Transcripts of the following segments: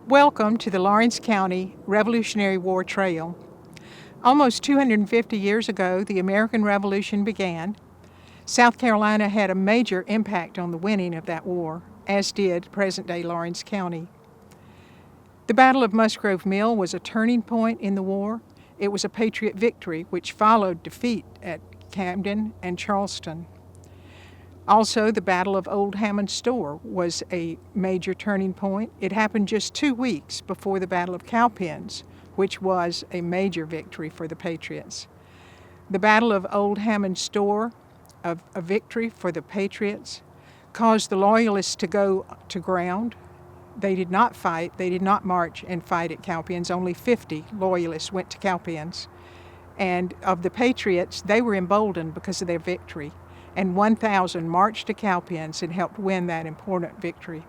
Welcome to the Lawrence County Revolutionary War Trail. Almost 250 years ago, the American Revolution began. South Carolina had a major impact on the winning of that war, as did present-day Lawrence County. The Battle of Musgrove Mill was a turning point in the war. It was a Patriot victory which followed defeat at Camden and Charleston. Also, the Battle of Old Hammond Store was a major turning point. It happened just 2 weeks before the Battle of Cowpens, which was a major victory for the Patriots. The Battle of Old Hammond Store, a victory for the Patriots, caused the Loyalists to go to ground. They did not fight, they did not march and fight at Cowpens. Only 50 Loyalists went to Cowpens. And of the Patriots, they were emboldened because of their victory. And 1,000 marched to Cowpens and helped win that important victory.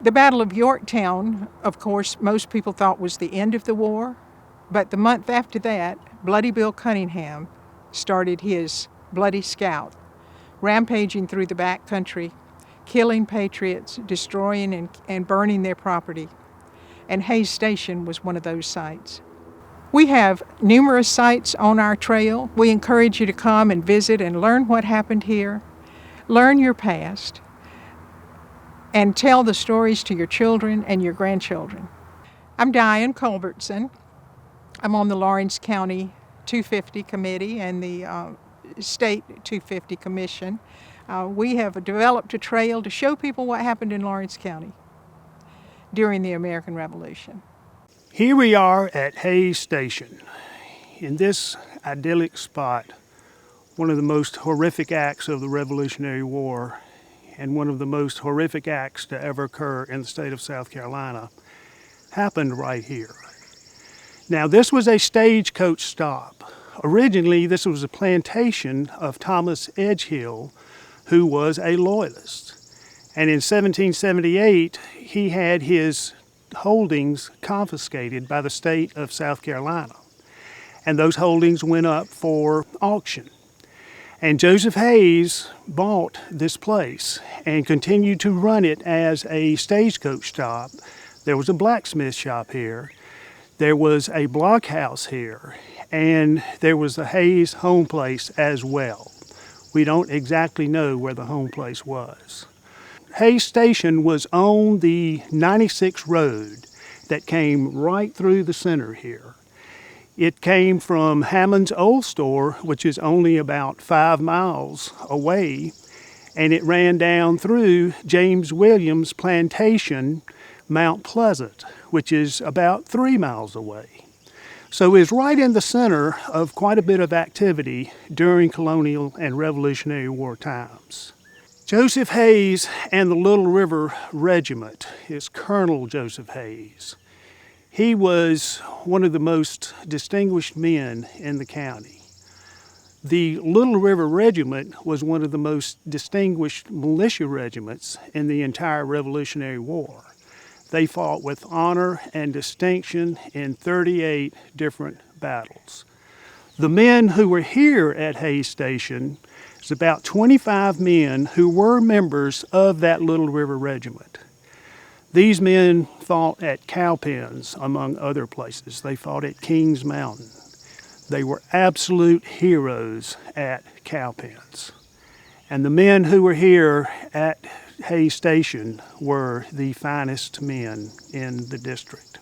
The Battle of Yorktown, of course, most people thought was the end of the war, but the month after that, Bloody Bill Cunningham started his Bloody Scout, rampaging through the back country, killing Patriots, destroying and burning their property. And Hays Station was one of those sites. We have numerous sites on our trail. We encourage you to come and visit and learn what happened here, learn your past, and tell the stories to your children and your grandchildren. I'm Diane Culbertson. I'm on the Lawrence County 250 Committee and the State 250 Commission. We have developed a trail to show people what happened in Lawrence County during the American Revolution. Here we are at Hays Station. In this idyllic spot, one of the most horrific acts of the Revolutionary War and one of the most horrific acts to ever occur in the state of South Carolina happened right here. Now, this was a stagecoach stop. Originally, this was a plantation of Thomas Edgehill, who was a Loyalist. And in 1778, he had his holdings confiscated by the state of South Carolina. And those holdings went up for auction. And Joseph Hays bought this place and continued to run it as a stagecoach stop. There was a blacksmith shop here. There was a blockhouse here. And there was the Hays home place as well. We don't exactly know where the home place was. Hays Station was on the 96 road that came right through the center here. It came from Hammond's Old Store, which is only about 5 miles away, and it ran down through James Williams Plantation, Mount Pleasant, which is about 3 miles away. So it was right in the center of quite a bit of activity during colonial and Revolutionary War times. Joseph Hays and the Little River Regiment is Colonel Joseph Hays. He was one of the most distinguished men in the county. The Little River Regiment was one of the most distinguished militia regiments in the entire Revolutionary War. They fought with honor and distinction in 38 different battles. The men who were here at Hays Station is about 25 men who were members of that Little River Regiment. These men fought at Cowpens, among other places. They fought at Kings Mountain. They were absolute heroes at Cowpens. And the men who were here at Hays Station were the finest men in the district.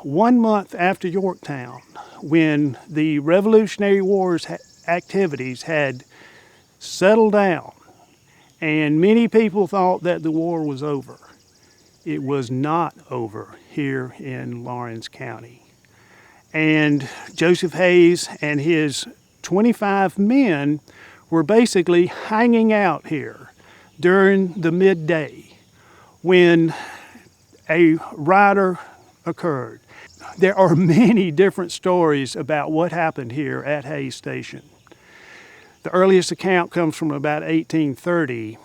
1 month after Yorktown, when the Revolutionary War's activities had settled down and many people thought that the war was over, it was not over here in Lawrence County. And Joseph Hays and his 25 men were basically hanging out here during the midday when a riot occurred. There are many different stories about what happened here at Hays Station. The earliest account comes from about 1830.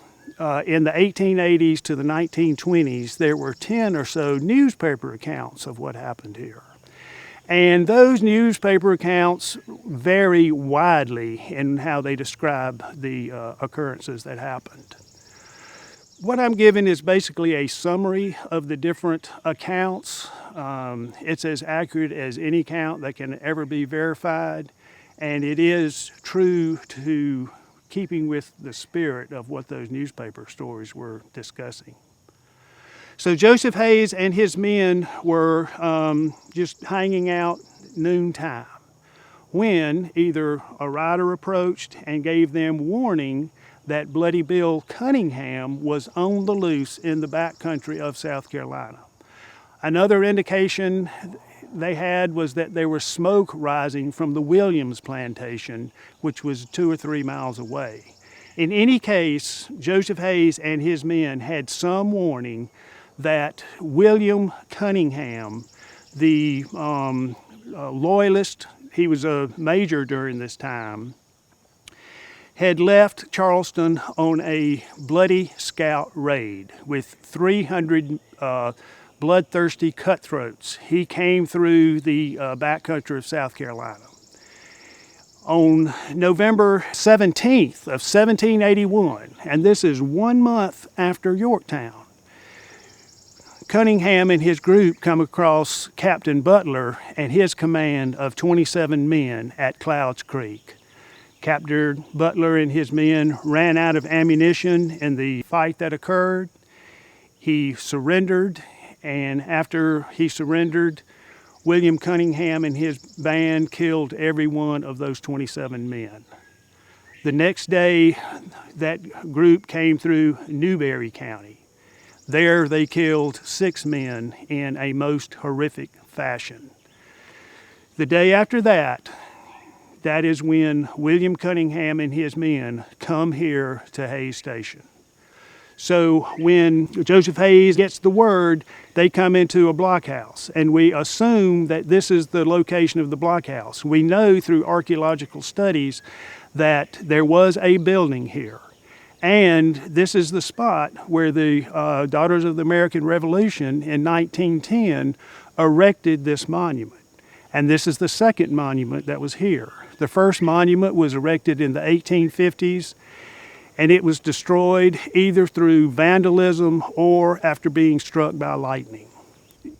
In the 1880s to the 1920s, there were 10 or so newspaper accounts of what happened here. And those newspaper accounts vary widely in how they describe the occurrences that happened. What I'm giving is basically a summary of the different accounts. It's as accurate as any account that can ever be verified, and it is true to keeping with the spirit of what those newspaper stories were discussing. So Joseph Hayes and his men were just hanging out noontime when either a rider approached and gave them warning that Bloody Bill Cunningham was on the loose in the backcountry of South Carolina. Another indication they had was that there was smoke rising from the Williams plantation, which was 2 or 3 miles away. In any case, Joseph Hayes and his men had some warning that William Cunningham, the loyalist, he was a major during this time, had left Charleston on a bloody scout raid with 300 bloodthirsty cutthroats. He came through the backcountry of South Carolina. On November 17th of 1781, and this is 1 month after Yorktown, Cunningham and his group come across Captain Butler and his command of 27 men at Clouds Creek. Captain Butler and his men ran out of ammunition in the fight that occurred. He surrendered, and after he surrendered, William Cunningham and his band killed every one of those 27 men. The next day, that group came through Newberry County. There they killed 6 men in a most horrific fashion. The day after that, that is when William Cunningham and his men come here to Hayes Station. So when Joseph Hayes gets the word, they come into a blockhouse, and we assume that this is the location of the blockhouse. We know through archaeological studies that there was a building here, and this is the spot where the Daughters of the American Revolution in 1910 erected this monument. And this is the second monument that was here. The first monument was erected in the 1850s, and it was destroyed either through vandalism or after being struck by lightning.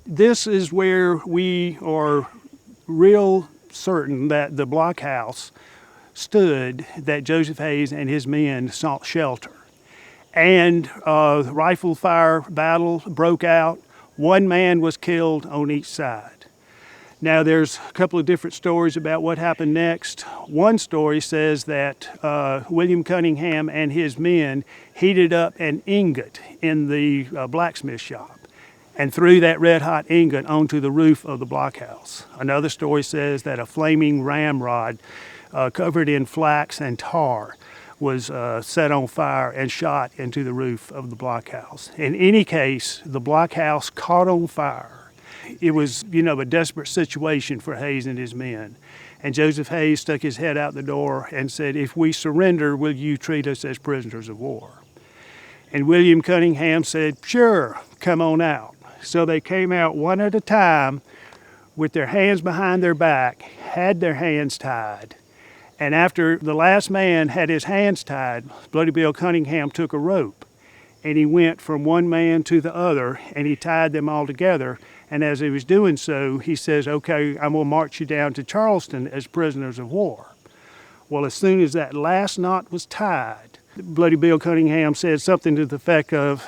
This is where we are real certain that the blockhouse stood, that Joseph Hayes and his men sought shelter. And the rifle fire battle broke out. 1 man was killed on each side. Now, there's a couple of different stories about what happened next. One story says that William Cunningham and his men heated up an ingot in the blacksmith shop and threw that red-hot ingot onto the roof of the blockhouse. Another story says that a flaming ramrod covered in flax and tar was set on fire and shot into the roof of the blockhouse. In any case, the blockhouse caught on fire. It was, a desperate situation for Hayes and his men. And Joseph Hayes stuck his head out the door and said, "If we surrender, will you treat us as prisoners of war?" And William Cunningham said, "Sure, come on out." So they came out one at a time with their hands behind their back, had their hands tied. And after the last man had his hands tied, Bloody Bill Cunningham took a rope, and he went from one man to the other, and he tied them all together. And as he was doing so, he says, "Okay, I'm going to march you down to Charleston as prisoners of war." Well, as soon as that last knot was tied, Bloody Bill Cunningham said something to the effect of,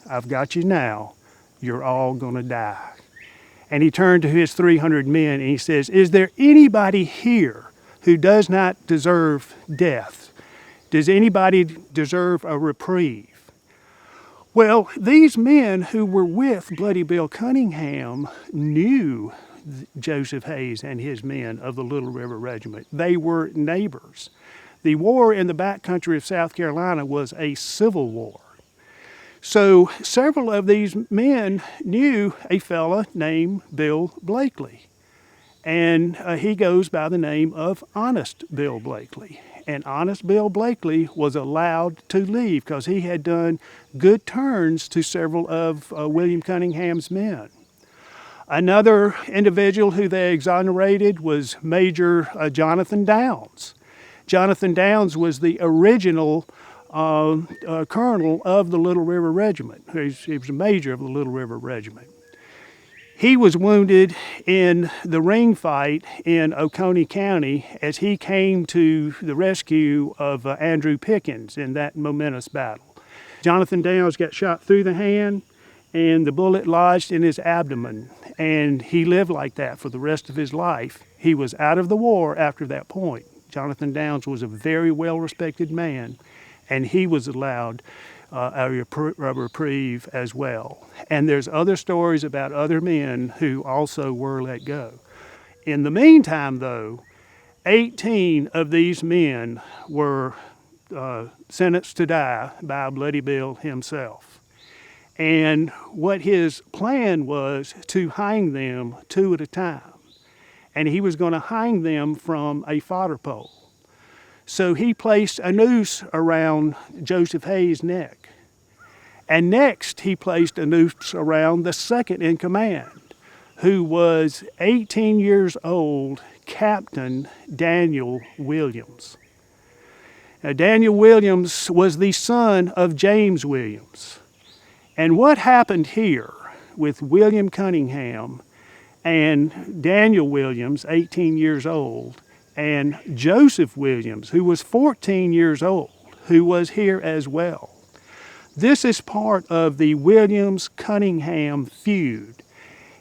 "I've got you now. You're all going to die." And he turned to his 300 men and he says, "Is there anybody here who does not deserve death? Does anybody deserve a reprieve?" Well, these men who were with Bloody Bill Cunningham knew Joseph Hayes and his men of the Little River Regiment. They were neighbors. The war in the backcountry of South Carolina was a civil war. So several of these men knew a fella named Bill Blakely. And he goes by the name of Honest Bill Blakely. And Honest Bill Blakely was allowed to leave because he had done good turns to several of William Cunningham's men. Another individual who they exonerated was Major Jonathan Downs. Jonathan Downs was the original a colonel of the Little River Regiment. He was a major of the Little River Regiment. He was wounded in the ring fight in Oconee County as he came to the rescue of Andrew Pickens in that momentous battle. Jonathan Downs got shot through the hand, and the bullet lodged in his abdomen, and he lived like that for the rest of his life. He was out of the war after that point. Jonathan Downs was a very well-respected man, and he was allowed a reprieve as well. And there's other stories about other men who also were let go. In the meantime, though, 18 of these men were sentenced to die by Bloody Bill himself. And what his plan was to hang them 2 at a time. And he was going to hang them from a fodder pole. So he placed a noose around Joseph Hayes' neck. And next he placed a noose around the second in command, who was 18 years old, Captain Daniel Williams. Now, Daniel Williams was the son of James Williams. And what happened here with William Cunningham and Daniel Williams, 18 years old, and Joseph Williams, who was 14 years old, who was here as well. This is part of the Williams-Cunningham feud,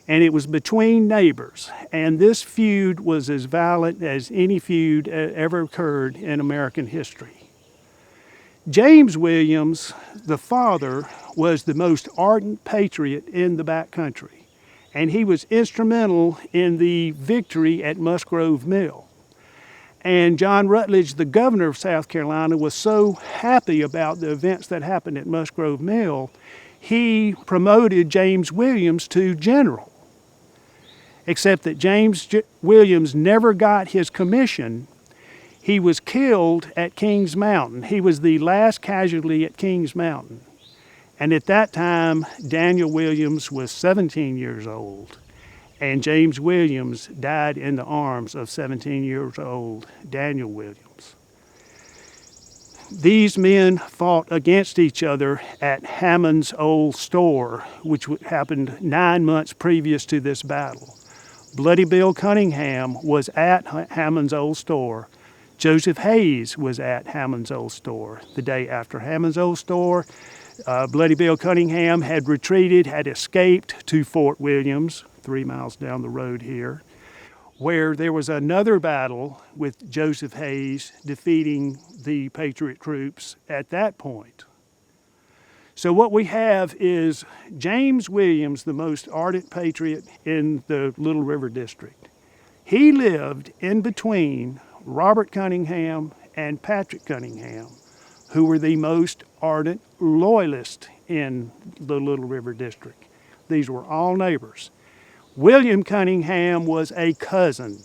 and it was between neighbors, and this feud was as violent as any feud ever occurred in American history. James Williams, the father, was the most ardent patriot in the backcountry, and he was instrumental in the victory at Musgrove Mill. And John Rutledge, the governor of South Carolina, was so happy about the events that happened at Musgrove Mill, he promoted James Williams to general. Except that James Williams never got his commission. He was killed at Kings Mountain. He was the last casualty at Kings Mountain. And at that time, Daniel Williams was 17 years old. And James Williams died in the arms of 17 years old Daniel Williams. These men fought against each other at Hammond's Old Store, which happened 9 months previous to this battle. Bloody Bill Cunningham was at Hammond's Old Store. Joseph Hayes was at Hammond's Old Store. The day after Hammond's Old Store, Bloody Bill Cunningham had retreated, had escaped to Fort Williams, 3 miles down the road here, where there was another battle with Joseph Hayes defeating the Patriot troops at that point. So what we have is James Williams, the most ardent patriot in the Little River District. He lived in between Robert Cunningham and Patrick Cunningham, who were the most ardent loyalists in the Little River District. These were all neighbors. William Cunningham was a cousin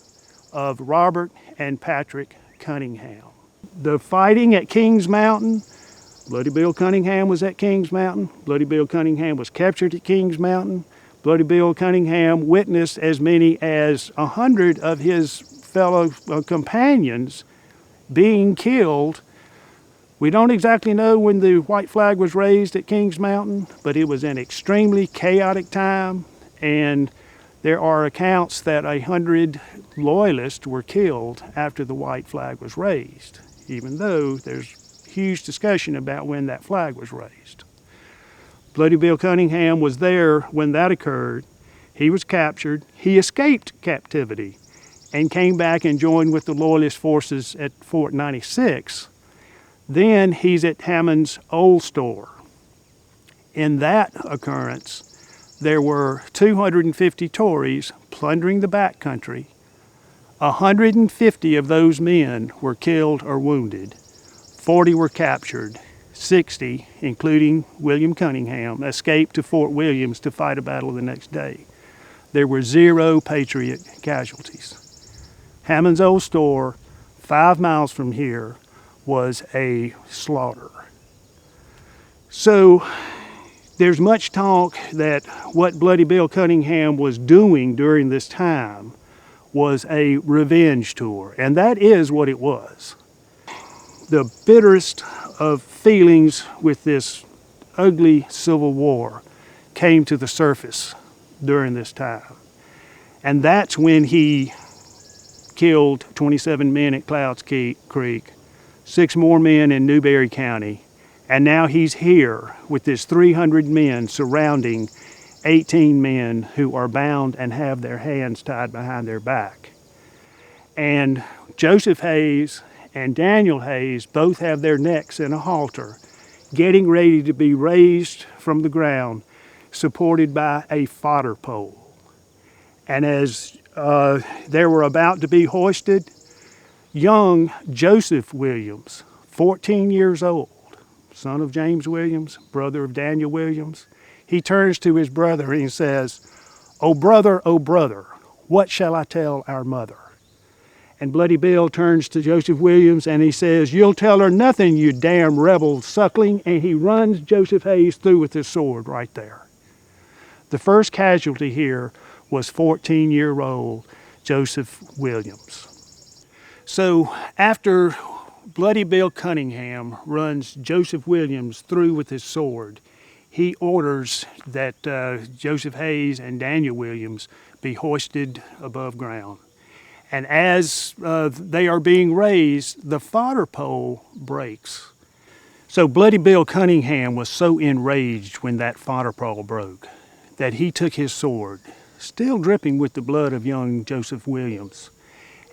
of Robert and Patrick Cunningham. The fighting at Kings Mountain, Bloody Bill Cunningham was at Kings Mountain. Bloody Bill Cunningham was captured at Kings Mountain. Bloody Bill Cunningham witnessed as many as 100 of his fellow companions being killed. We don't exactly know when the white flag was raised at Kings Mountain, but it was an extremely chaotic time, and there are accounts that 100 loyalists were killed after the white flag was raised, even though there's huge discussion about when that flag was raised. Bloody Bill Cunningham was there when that occurred. He was captured. He escaped captivity and came back and joined with the Loyalist forces at Fort 96. Then he's at Hammond's Old Store. In that occurrence, there were 250 Tories plundering the backcountry. 150 of those men were killed or wounded. 40 were captured. 60, including William Cunningham, escaped to Fort Williams to fight a battle the next day. There were 0 Patriot casualties. Hammond's Old Store, 5 miles from here, was a slaughter. So there's much talk that what Bloody Bill Cunningham was doing during this time was a revenge tour, and that is what it was. The bitterest of feelings with this ugly Civil War came to the surface during this time. And that's when he killed 27 men at Clouds Creek, 6 more men in Newberry County, and now he's here with his 300 men surrounding 18 men who are bound and have their hands tied behind their back. And Joseph Hayes and Daniel Hayes both have their necks in a halter, getting ready to be raised from the ground, supported by a fodder pole. And as they were about to be hoisted, young Joseph Williams, 14 years old, son of James Williams, brother of Daniel Williams, he turns to his brother and he says, oh brother, what shall I tell our mother?" And Bloody Bill turns to Joseph Williams and he says, "You'll tell her nothing, you damn rebel suckling," and he runs Joseph Hayes through with his sword right there. The first casualty here was 14-year-old Joseph Williams. So after Bloody Bill Cunningham runs Joseph Williams through with his sword, he orders that Joseph Hayes and Daniel Williams be hoisted above ground. And as they are being raised, the fodder pole breaks. So Bloody Bill Cunningham was so enraged when that fodder pole broke that he took his sword, still dripping with the blood of young Joseph Williams,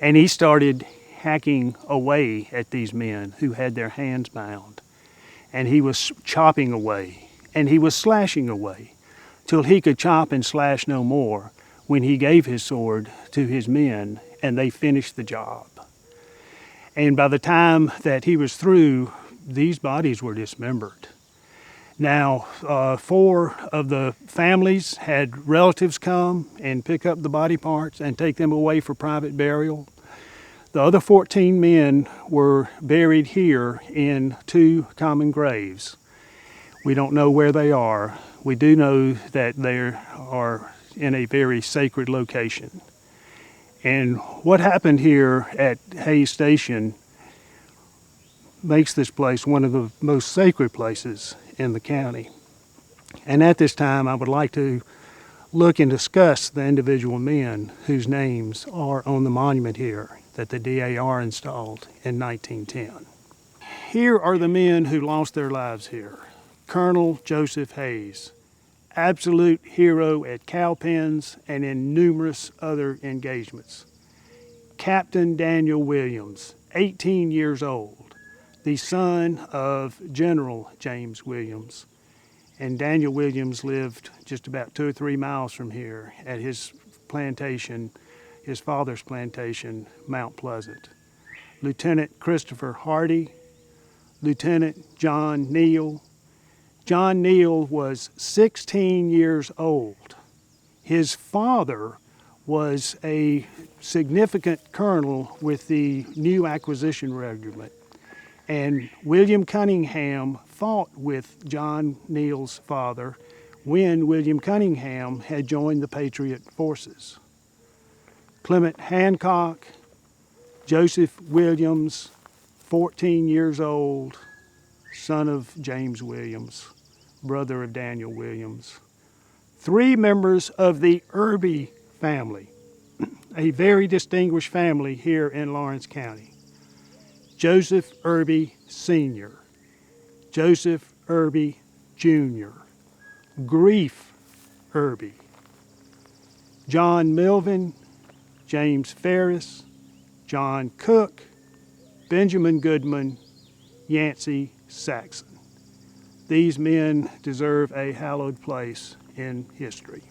and he started hacking away at these men who had their hands bound. And he was chopping away, and he was slashing away, till he could chop and slash no more, when he gave his sword to his men, and they finished the job. And by the time that he was through, these bodies were dismembered. Now, 4 of the families had relatives come and pick up the body parts and take them away for private burial. The other 14 men were buried here in 2 common graves. We don't know where they are. We do know that they are in a very sacred location. And what happened here at Hays Station makes this place one of the most sacred places in the county. And at this time, I would like to look and discuss the individual men whose names are on the monument here that the DAR installed in 1910. Here are the men who lost their lives here. Colonel Joseph Hayes, absolute hero at Cowpens and in numerous other engagements. Captain Daniel Williams, 18 years old, the son of General James Williams. And Daniel Williams lived just about 2 or 3 miles from here at his plantation, his father's plantation, Mount Pleasant. Lieutenant Christopher Hardy, Lieutenant John Neal. John Neal was 16 years old. His father was a significant colonel with the New Acquisition Regiment. And William Cunningham fought with John Neal's father when William Cunningham had joined the Patriot forces. Clement Hancock, Joseph Williams, 14 years old, son of James Williams, brother of Daniel Williams. 3 members of the Irby family, a very distinguished family here in Lawrence County. Joseph Irby Sr., Joseph Irby Jr., Grief Irby, John Milvin, James Ferris, John Cook, Benjamin Goodman, Yancey Saxon. These men deserve a hallowed place in history.